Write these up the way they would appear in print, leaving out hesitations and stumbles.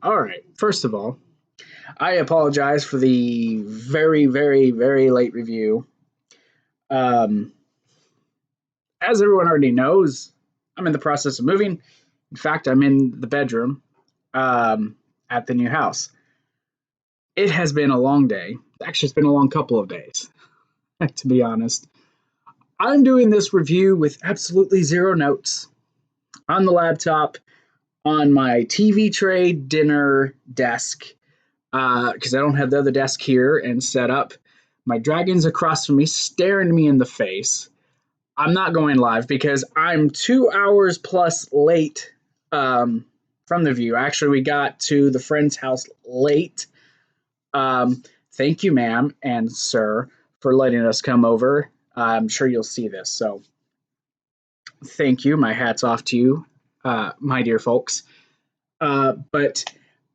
All right. First of all, I apologize for the very, very, very late review. Um, as everyone already knows, I'm in the process of moving. In fact, I'm in the bedroom at the new house. It has been a long day. Actually, it's been a long couple of days, to be honest. I'm doing this review with absolutely zero notes on the laptop, on my TV tray, dinner desk, because I don't have the other desk here and set up. My dragon's across from me, staring me in the face. I'm not going live because I'm 2 hours plus late from the view. Actually, we got to the friend's house late. Thank you, ma'am and sir, for letting us come over. I'm sure you'll see this, so thank you. My hat's off to you, my dear folks. But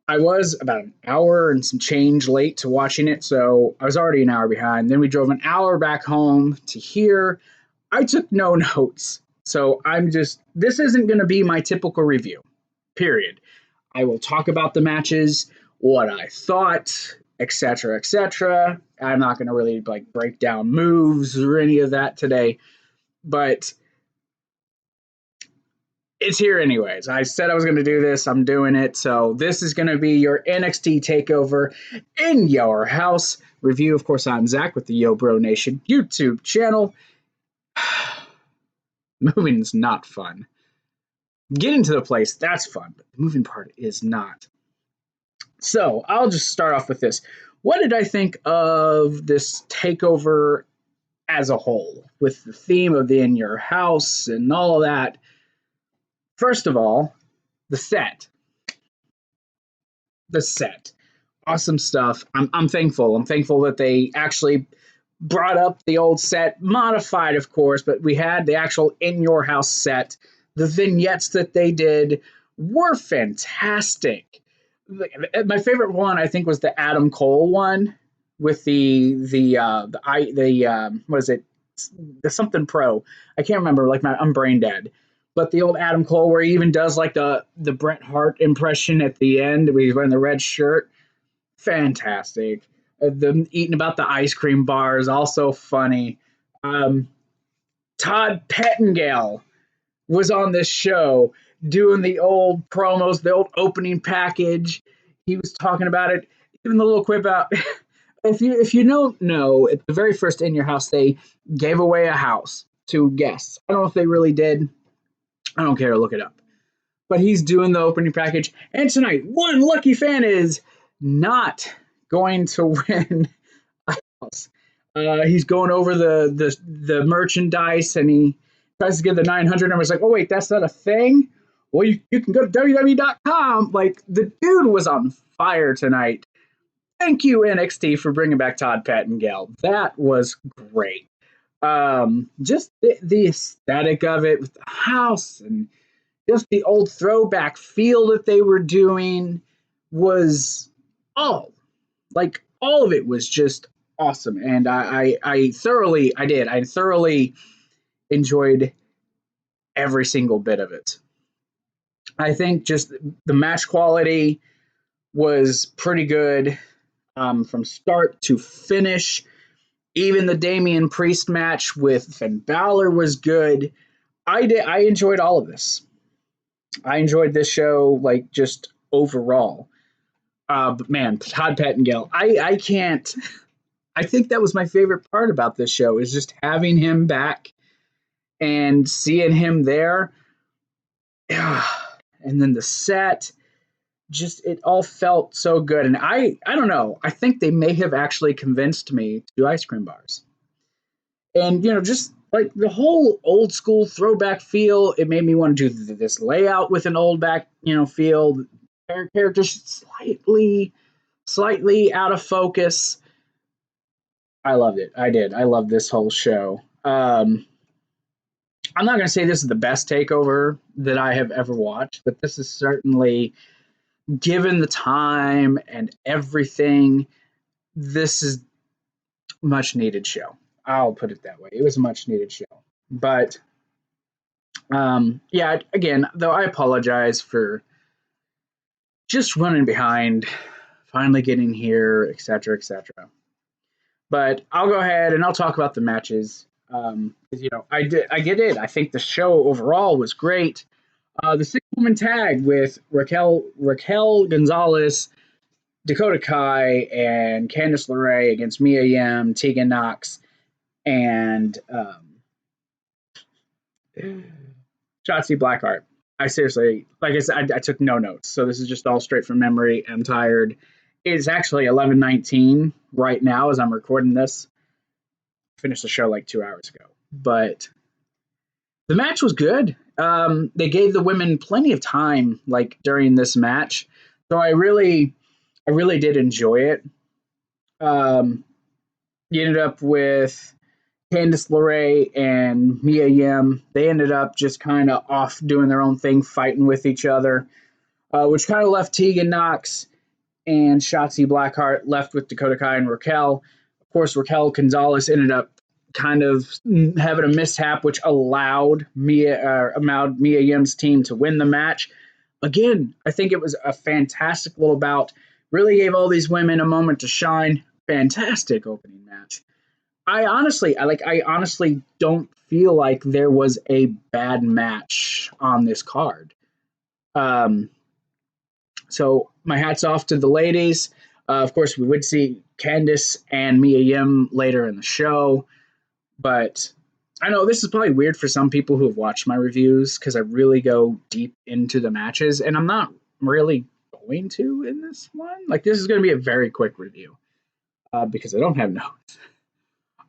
I was about an hour and some change late to watching it, so I was already an hour behind. Then we drove an hour back home to here. I took no notes, so this isn't going to be my typical review, period. I will talk about the matches, what I thought, etc., etc. I'm not going to really break down moves or any of that today, but it's here anyways. I said I was going to do this. I'm doing it. So this is going to be your NXT TakeOver in your house review. Of course, I'm Zach with the Yo Bro Nation YouTube channel. Moving's not fun. Getting to the place, that's fun, but the moving part is not. So I'll just start off with this. What did I think of this takeover as a whole, with the theme of the in your house and all of that? First of all, the set. Awesome stuff. I'm thankful. I'm thankful that they actually brought up the old set, modified, of course, but we had the actual in your house set. The vignettes that they did were fantastic. My favorite one, I think, was the Adam Cole one with the what is it? The something pro. I can't remember. I'm brain dead. But the old Adam Cole, where he even does the Bret Hart impression at the end, where he's wearing the red shirt, fantastic. Them eating about the ice cream bars, also funny. Todd Pettengill was on this show doing the old promos, the old opening package. He was talking about it, even the little quip out. If you don't know, at the very first In Your House, they gave away a house to guests. I don't know if they really did. I don't care to look it up. But he's doing the opening package. And tonight, one lucky fan is not going to win a house. He's going over the merchandise, and he tries to get the 900 number. It's like, oh, wait, that's not a thing? Well, you can go to www.com. The dude was on fire tonight. Thank you, NXT, for bringing back Todd Pettengill. That was great. Just the aesthetic of it with the house and just the old throwback feel that they were doing was all of it was just awesome. And I thoroughly enjoyed every single bit of it. I think just the match quality was pretty good from start to finish. Even the Damian Priest match with Finn Balor was good. I enjoyed all of this. I enjoyed this show just overall. But man, Todd Pettengill, I can't. I think that was my favorite part about this show, is just having him back and seeing him there. And then the set, just it all felt so good. And I don't know. I think they may have actually convinced me to do ice cream bars. And just the whole old school throwback feel, it made me want to do this layout with an old back feel. Characters slightly out of focus. I loved it. I did. I loved this whole show. I'm not going to say this is the best takeover that I have ever watched, but this is certainly, given the time and everything, this is a much needed show. I'll put it that way. It was a much needed show. But yeah, again, though, I apologize for just running behind, finally getting here, etc., etc. But I'll go ahead and I'll talk about the matches. I get it. I think the show overall was great. The 6-woman tag with Raquel Gonzalez, Dakota Kai, and Candice LeRae against Mia Yim, Tegan Knox, and Shotzi Blackheart. I seriously, like I said, I took no notes, so this is just all straight from memory. I'm tired. It's actually 11:19 right now as I'm recording this. Finished the show like 2 hours ago, but the match was good. They gave the women plenty of time, like during this match, so I really did enjoy it. You ended up with Candice LeRae and Mia Yim. They ended up just kind of off doing their own thing, fighting with each other, which kind of left Tegan Knox and Shotzi Blackheart left with Dakota Kai and Raquel. Of course, Raquel Gonzalez ended up kind of having a mishap, which allowed Mia Yim's team to win the match. Again, I think it was a fantastic little bout. Really gave all these women a moment to shine. Fantastic opening match. I honestly don't feel like there was a bad match on this card. So my hat's off to the ladies. Of course, we would see Candice and Mia Yim later in the show, but I know this is probably weird for some people who have watched my reviews because I really go deep into the matches, and I'm not really going to in this one. Like, this is going to be a very quick review because I don't have notes.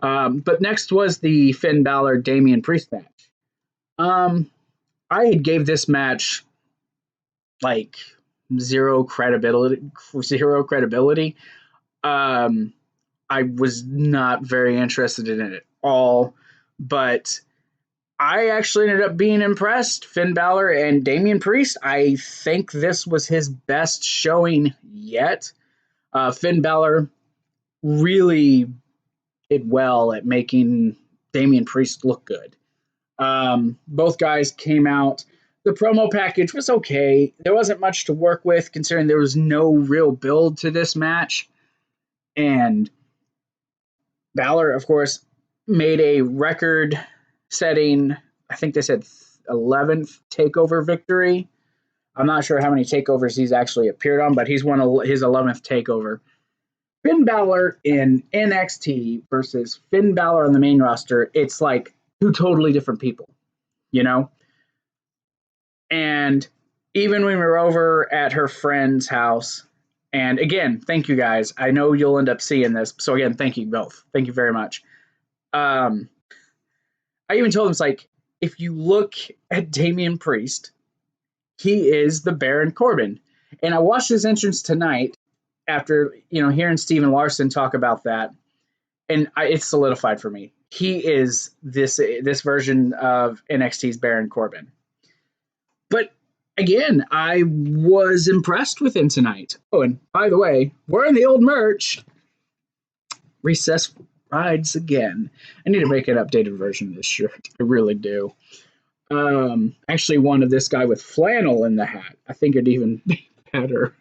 But next was the Finn Balor Damian Priest match. I gave this match like zero credibility. I was not very interested in it at all, but I actually ended up being impressed. Finn Balor and Damian Priest, I think this was his best showing yet. Finn Balor really did well at making Damian Priest look good. Both guys came out. The promo package was okay. There wasn't much to work with considering there was no real build to this match. And Balor, of course, made a record-setting, I think they said 11th TakeOver victory. I'm not sure how many TakeOvers he's actually appeared on, but he's won his 11th TakeOver. Finn Balor in NXT versus Finn Balor on the main roster, it's like two totally different people, you know? And even when we were over at her friend's house, and again, thank you guys. I know you'll end up seeing this. So again, thank you both. Thank you very much. I even told them, it's like, if you look at Damian Priest, he is the Baron Corbin. And I watched his entrance tonight after, hearing Steven Larson talk about that. And it's solidified for me. He is this version of NXT's Baron Corbin. But again, I was impressed with him tonight. Oh, and by the way, wearing the old merch. Recess rides again. I need to make an updated version of this shirt. I really do. Actually wanted this guy with flannel in the hat. I think it'd even be better.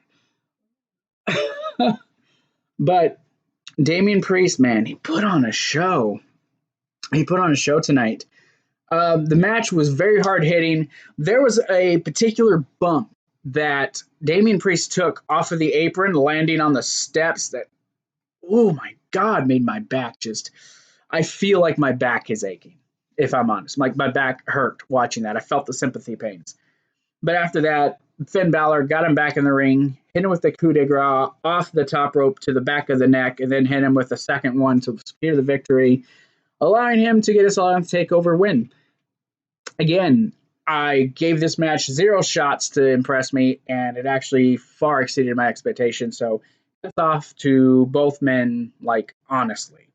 But Damian Priest, man, he put on a show. He put on a show tonight. The match was very hard hitting. There was a particular bump that Damian Priest took off of the apron, landing on the steps that, oh my God, made my back I feel like my back is aching, if I'm honest. Like, my back hurt watching that. I felt the sympathy pains. But after that, Finn Balor got him back in the ring, hit him with the coup de grace off the top rope to the back of the neck, and then hit him with a second one to secure the victory, allowing him to get his 11th TakeOver win. Again, I gave this match 0 shots to impress me, and it actually far exceeded my expectations. So, hats off to both men, like, honestly.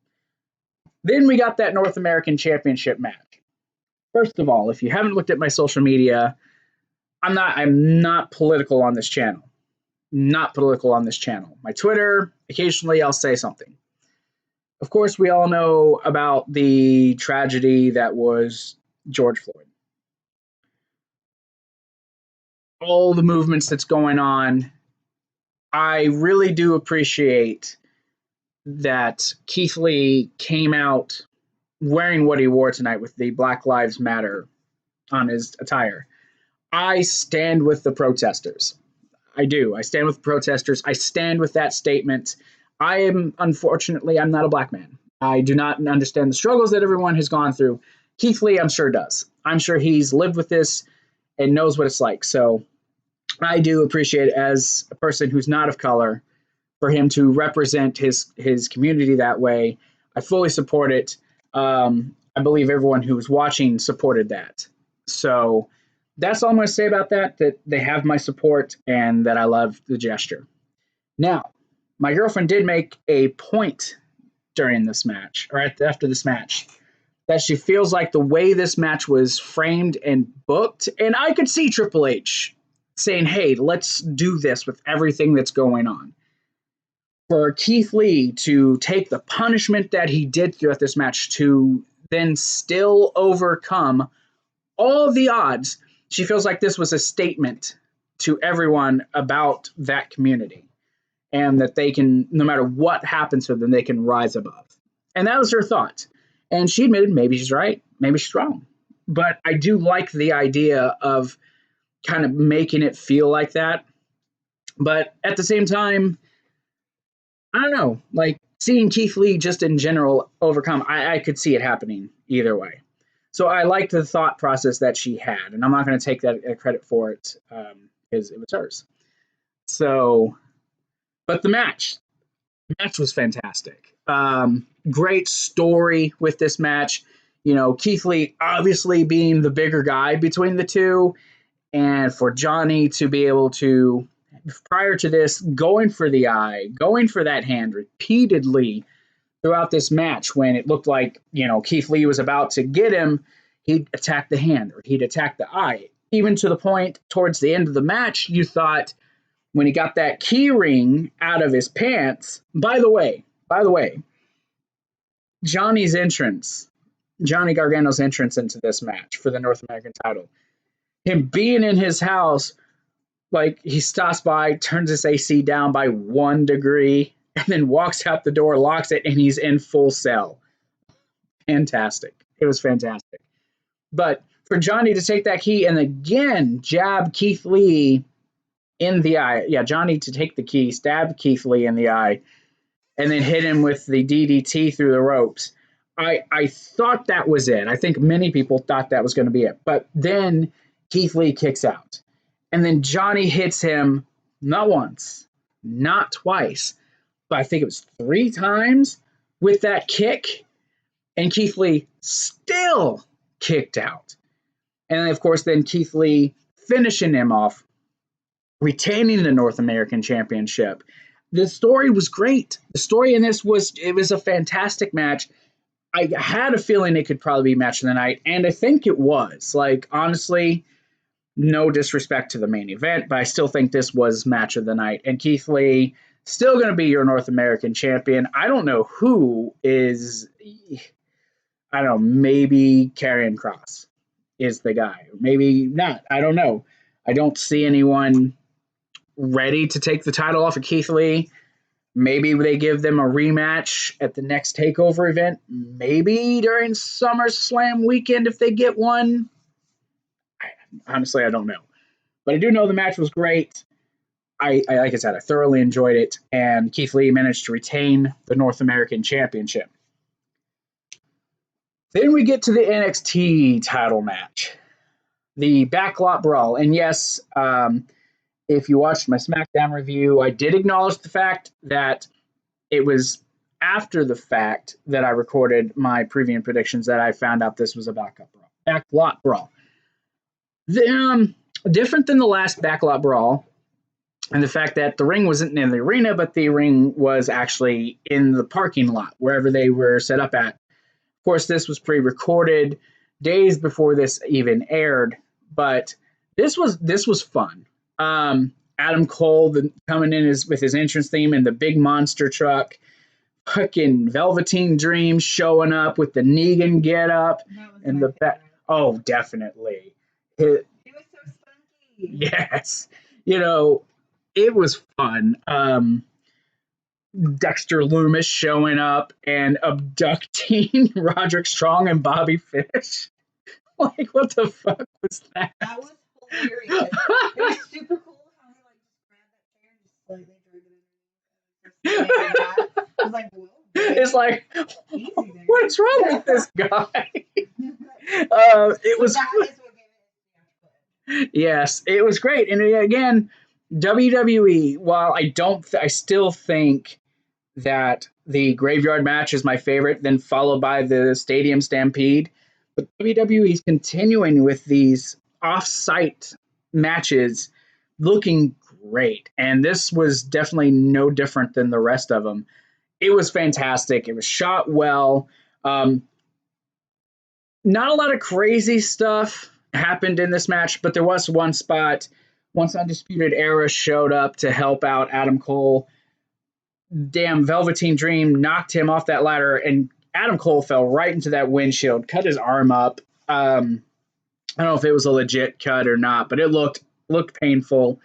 Then we got that North American Championship match. First of all, if you haven't looked at my social media, I'm not political on this channel. Not political on this channel. My Twitter, occasionally I'll say something. Of course, we all know about the tragedy that was George Floyd. All the movements that's going on, I really do appreciate that Keith Lee came out wearing what he wore tonight with the Black Lives Matter on his attire. I stand with the protesters. I do. I stand with the protesters. I stand with that statement. Unfortunately, I'm not a black man. I do not understand the struggles that everyone has gone through. Keith Lee, I'm sure, does. I'm sure he's lived with this and knows what it's like. So I do appreciate it as a person who's not of color for him to represent his community that way. I fully support it. I believe everyone who was watching supported that. So that's all I'm going to say about that they have my support and that I love the gesture. Now, my girlfriend did make a point during this match, or after this match, that she feels like the way this match was framed and booked, and I could see Triple H saying, hey, let's do this with everything that's going on. For Keith Lee to take the punishment that he did throughout this match to then still overcome all of the odds, she feels like this was a statement to everyone about that community and that they can, no matter what happens to them, they can rise above. And that was her thought. And she admitted maybe she's right, maybe she's wrong. But I do like the idea of kind of making it feel like that. But at the same time, I don't know, like seeing Keith Lee just in general overcome, I could see it happening either way. So I liked the thought process that she had, and I'm not going to take that credit for it because it was hers. So, but the match was fantastic. Great story with this match. You know, Keith Lee obviously being the bigger guy between the two, and for Johnny to be able to, prior to this, going for the eye, going for that hand repeatedly throughout this match when it looked like, you know, Keith Lee was about to get him, he'd attack the hand or he'd attack the eye. Even to the point towards the end of the match, you thought when he got that key ring out of his pants, by the way, Johnny Gargano's entrance into this match for the North American title, him being in his house, like he stops by, turns his AC down by 1 degree, and then walks out the door, locks it, and he's in full cell. Fantastic. It was fantastic. But for Johnny to take that key and again jab Keith Lee in the eye. Yeah, Johnny to take the key, stab Keith Lee in the eye, and then hit him with the DDT through the ropes. I thought that was it. I think many people thought that was going to be it. But then Keith Lee kicks out. And then Johnny hits him not once, not twice, but I think it was 3 times with that kick. And Keith Lee still kicked out. And then, of course, then Keith Lee finishing him off, retaining the North American Championship. The story was great. The story in this was a fantastic match. I had a feeling it could probably be match of the night, and I think it was. Like, honestly, no disrespect to the main event, but I still think this was match of the night. And Keith Lee, still going to be your North American champion. I don't know who is, I don't know, maybe Karrion Kross is the guy. Maybe not. I don't know. I don't see anyone ready to take the title off of Keith Lee. Maybe they give them a rematch at the next TakeOver event. Maybe during SummerSlam weekend if they get one. Honestly, I don't know. But I do know the match was great. I like I said, I thoroughly enjoyed it. And Keith Lee managed to retain the North American Championship. Then we get to the NXT title match. The backlot brawl. And yes, if you watched my SmackDown review, I did acknowledge the fact that it was after the fact that I recorded my preview and predictions that I found out this was a backlot brawl. Different than the last backlot brawl, and the fact that the ring wasn't in the arena, but the ring was actually in the parking lot, wherever they were set up at. Of course, this was pre-recorded days before this even aired, but this was fun. Adam Cole coming in with his entrance theme and the big monster truck. Fucking Velveteen Dream showing up with the Negan getup and the back. Oh, definitely. He was so spunky. Yes. You know, it was fun. Dexter Loomis showing up and abducting Roderick Strong and Bobby Fish. Like, what the fuck was that? That was hilarious. It was super cool how he like just grabbed that chair and just slightly dragged it. I was like, whoa. It's like, what's wrong with this guy? It was. Yes, it was great. And again, WWE, while I still think that the Graveyard match is my favorite, then followed by the Stadium Stampede. But WWE is continuing with these off-site matches looking great. And this was definitely no different than the rest of them. It was fantastic. It was shot well. Not a lot of crazy stuff happened in this match, but there was one spot. Once Undisputed Era showed up to help out Adam Cole, damn Velveteen Dream knocked him off that ladder, and Adam Cole fell right into that windshield, cut his arm up. I don't know if it was a legit cut or not, but it looked painful.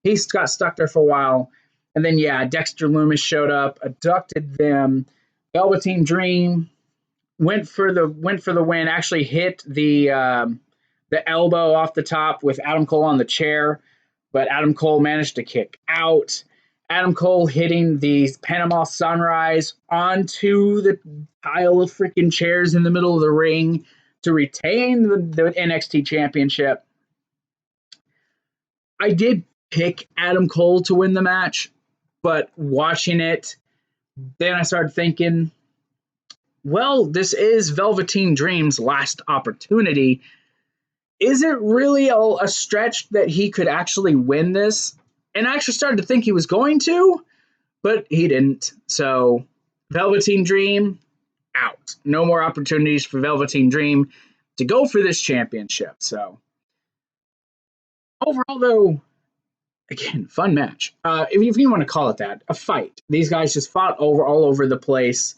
He got stuck there for a while. And then, yeah, Dexter Loomis showed up, abducted them. Velveteen Dream went for the win, actually hit the elbow off the top with Adam Cole on the chair, but Adam Cole managed to kick out. Adam Cole hitting the Panama Sunrise onto the pile of freaking chairs in the middle of the ring to retain the NXT Championship. I did pick Adam Cole to win the match, but watching it, then I started thinking, well, this is Velveteen Dream's last opportunity. Is it really a stretch that he could actually win this? And I actually started to think he was going to, but he didn't. So Velveteen Dream, out. No more opportunities for Velveteen Dream to go for this championship. So overall, though, again, fun match. If you want to call it that, a fight. These guys just fought all over the place.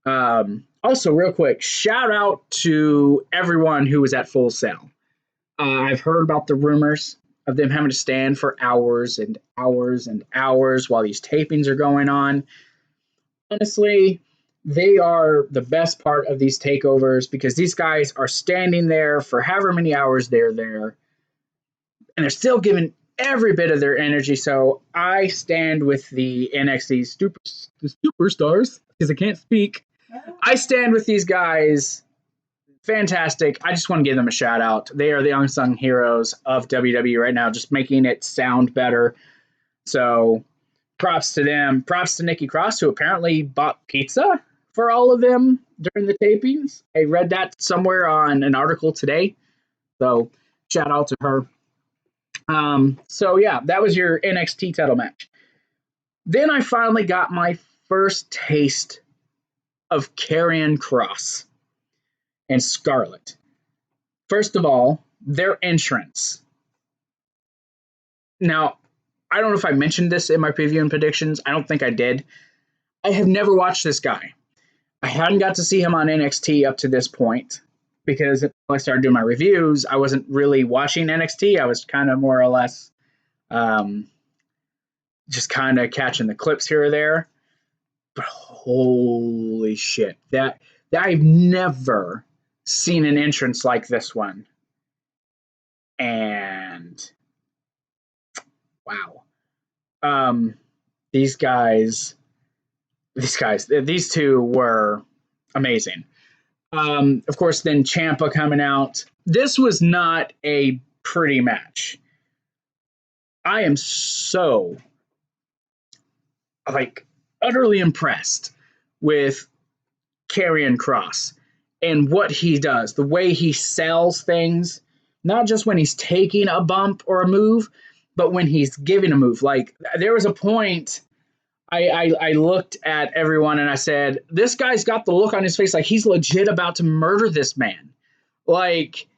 Also, real quick, shout out to everyone who was at Full Sail. I've heard about the rumors of them having to stand for hours and hours and hours while these tapings are going on. Honestly, they are the best part of these takeovers because these guys are standing there for however many hours they're there, and they're still giving every bit of their energy. So I stand with the NXT superstars because I can't speak. I stand with these guys. Fantastic. I just want to give them a shout out. They are the unsung heroes of WWE right now, just making it sound better. So props to them. Props to Nikki Cross, who apparently bought pizza for all of them during the tapings. I read that somewhere on an article today. So shout out to her. So yeah, that was your NXT title match. Then I finally got my first taste of Karrion Kross and Scarlett. First of all, their entrance. Now, I don't know if I mentioned this in my preview and predictions. I don't think I did. I have never watched this guy. I hadn't got to see him on NXT up to this point because when I started doing my reviews, I wasn't really watching NXT. I was kind of more or less just kind of catching the clips here or there. But holy shit, that I've never seen an entrance like this one. And wow. These two were amazing. Of course, then Champa coming out. This was not a pretty match. I am so utterly impressed with Karrion Kross and what he does, the way he sells things, not just when he's taking a bump or a move, but when he's giving a move. Like, there was a point I looked at everyone and I said, this guy's got the look on his face like he's legit about to murder this man. Like,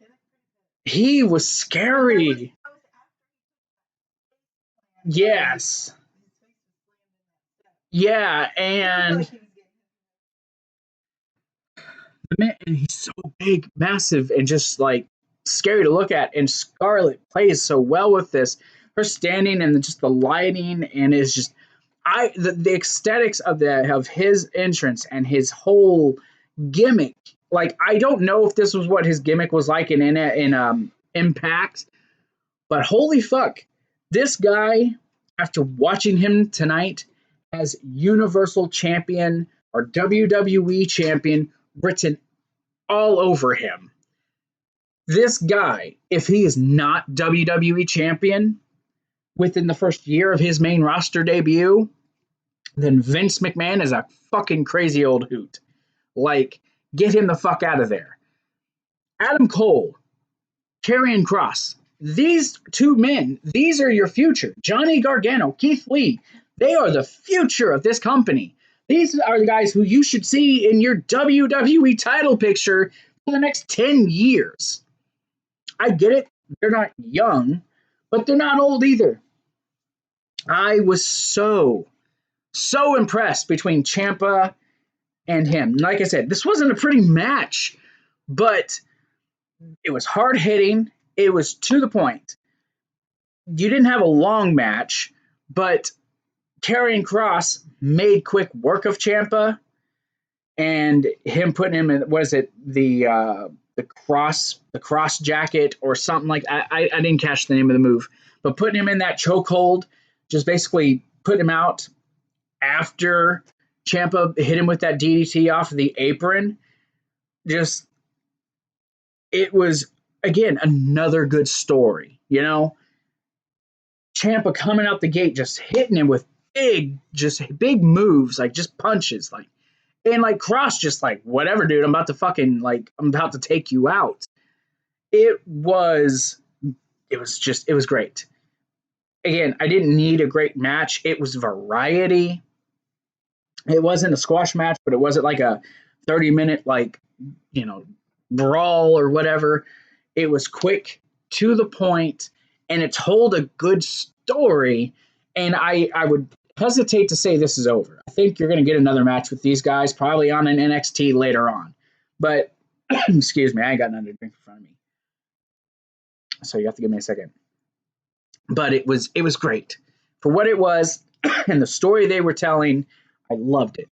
he was scary. Yes. Yeah, and the man, and he's so big, massive, and just like scary to look at. And Scarlett plays so well with this. her standing and just the lighting, and it's just the aesthetics of his entrance and his whole gimmick. Like, I don't know if this was what his gimmick was like in Impact, but holy fuck, this guy, after watching him tonight, has Universal Champion or WWE Champion written all over him. This guy, if he is not WWE Champion within the first year of his main roster debut, then Vince McMahon is a fucking crazy old hoot. Like, get him the fuck out of there. Adam Cole, Karrion Kross, these two men, these are your future. Johnny Gargano, Keith Lee, they are the future of this company. These are the guys who you should see in your WWE title picture for the next 10 years. I get it. They're not young, but they're not old either. I was so impressed between Champa and him. Like I said, this wasn't a pretty match, but it was hard hitting. It was to the point. You didn't have a long match, but Karrion Kross made quick work of Champa, and him putting him in, what is it, the cross jacket or something like that. I didn't catch the name of the move, but putting him in that chokehold, just basically put him out after Champa hit him with that DDT off of the apron. Just, it was, again, another good story, you know? Champa coming out the gate, just hitting him with big moves, like just punches, like, and like Kross just like, whatever, dude, I'm about to take you out. It was great. Again, I didn't need a great match. It was variety. It wasn't a squash match, but it wasn't like a 30-minute, like, you know, brawl or whatever. It was quick, to the point, and it told a good story. And I would hesitate to say this is over. I think you're going to get another match with these guys, probably on an NXT later on. But, excuse me, I ain't got nothing to drink in front of me. So you have to give me a second. But it was great. For what it was and the story they were telling, I loved it.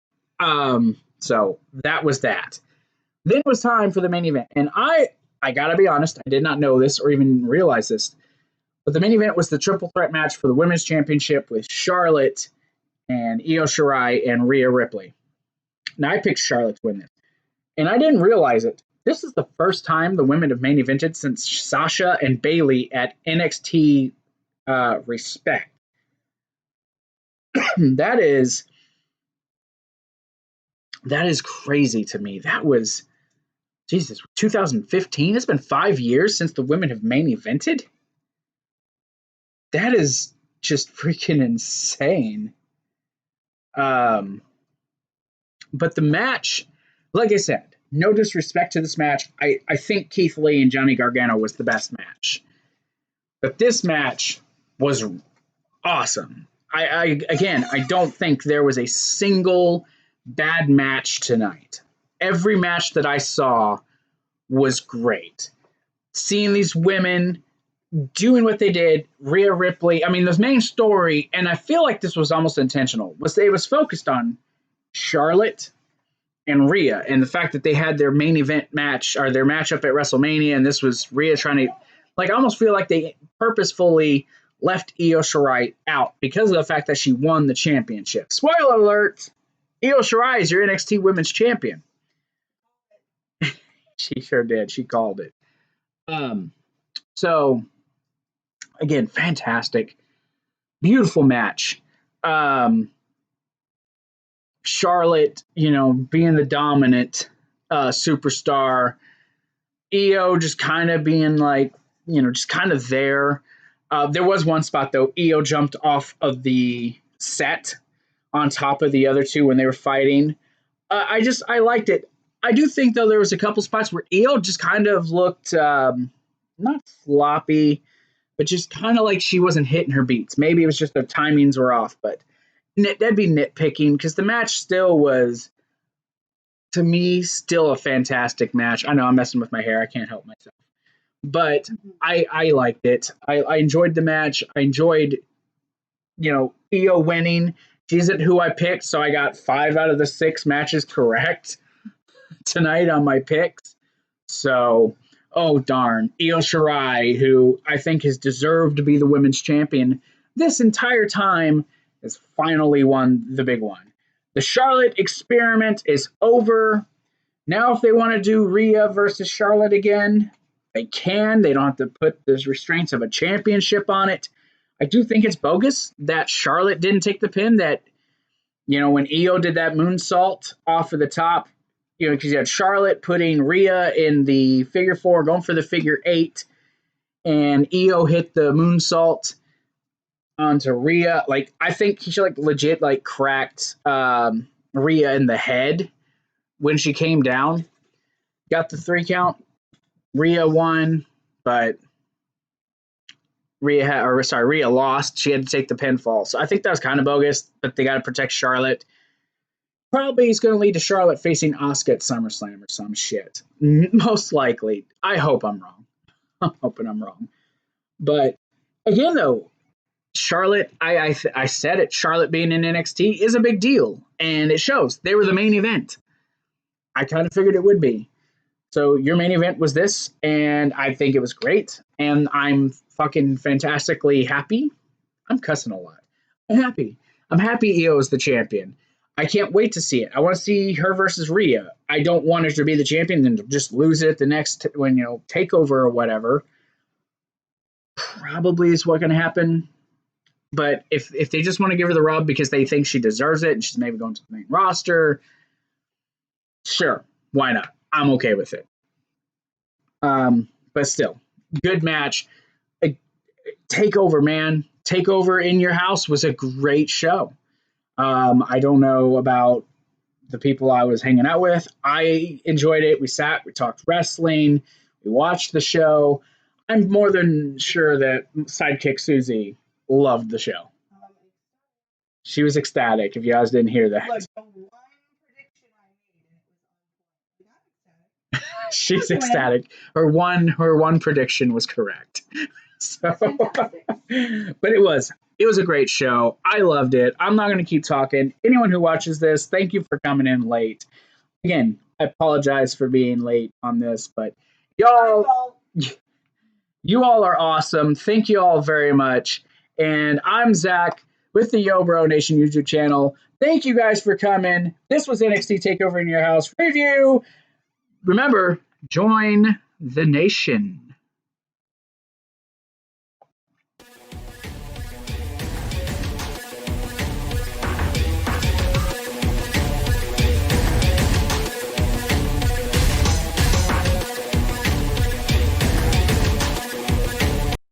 So that was that. Then it was time for the main event. And I gotta be honest, I did not know this or even realize this. But the main event was the triple threat match for the Women's Championship with Charlotte and Io Shirai and Rhea Ripley. Now, I picked Charlotte to win this. And I didn't realize it. This is the first time the women have main evented since Sasha and Bayley at NXT Respect. That is crazy to me. That was, Jesus, 2015? It's been 5 years since the women have main evented? That is just freaking insane. But the match, like I said, no disrespect to this match. I think Keith Lee and Johnny Gargano was the best match. But this match was awesome. I don't think there was a single bad match tonight. Every match that I saw was great. Seeing these women doing what they did, Rhea Ripley, I mean, the main story, and I feel like this was almost intentional, was it was focused on Charlotte and Rhea, and the fact that they had their main event match, or their matchup at WrestleMania, and this was Rhea trying to, like, I almost feel like they purposefully left Io Shirai out because of the fact that she won the championship. Spoiler alert, Io Shirai is your NXT Women's Champion. She sure did. She called it. So, again, fantastic. Beautiful match. Charlotte, being the dominant superstar. Io just kind of being like, just kind of there. There was one spot, though. Io jumped off of the set on top of the other two when they were fighting. I liked it. I do think, though, there was a couple spots where Io just kind of looked not sloppy, but just kind of like she wasn't hitting her beats. Maybe it was just their timings were off, but that'd be nitpicking because the match still was, to me, still a fantastic match. I know I'm messing with my hair. I can't help myself. but I liked it. I enjoyed the match. I enjoyed, Io winning. She isn't who I picked, so I got 5 out of the 6 matches correct tonight on my picks. So, oh darn, Io Shirai, who I think has deserved to be the women's champion this entire time, has finally won the big one. The Charlotte experiment is over. Now, if they want to do Rhea versus Charlotte again, they can. They don't have to put the restraints of a championship on it. I do think it's bogus that Charlotte didn't take the pin. That, when Io did that moonsault off of the top, because you had Charlotte putting Rhea in the figure 4, going for the figure 8, and Io hit the moonsault onto Rhea. Like, I think she legit cracked Rhea in the head when she came down. Got the 3 count. Rhea won, but Rhea lost. She had to take the pinfall. So I think that was kind of bogus, but they got to protect Charlotte. Probably is going to lead to Charlotte facing Asuka at SummerSlam or some shit. Most likely. I hope I'm wrong. I'm hoping I'm wrong. But again, though, Charlotte, I said it, Charlotte being in NXT is a big deal. And it shows. They were the main event. I kind of figured it would be. So your main event was this, and I think it was great. And I'm fucking fantastically happy. I'm cussing a lot. I'm happy. I'm happy Io is the champion. I can't wait to see it. I want to see her versus Rhea. I don't want her to be the champion and just lose it the next takeover or whatever. Probably is what's going to happen. But if they just want to give her the rub because they think she deserves it and she's maybe going to the main roster, sure, why not? I'm okay with it. But still, good match. TakeOver, man. TakeOver in your house was a great show. I don't know about the people I was hanging out with. I enjoyed it. We sat, we talked wrestling, we watched the show. I'm more than sure that Sidekick Susie loved the show. She was ecstatic, if you guys didn't hear that. Look, the one prediction I made, and it was on point. Not ecstatic. She's ecstatic. Her one prediction was correct. So, but it was a great show. I loved it. I'm not going to keep talking. Anyone who watches this, thank you for coming in late. Again, I apologize for being late on this, but y'all, you all are awesome. Thank you all very much. And I'm Zach with the Yo Bro Nation YouTube channel. Thank you guys for coming. This was NXT TakeOver in Your House review. Remember, join the nation.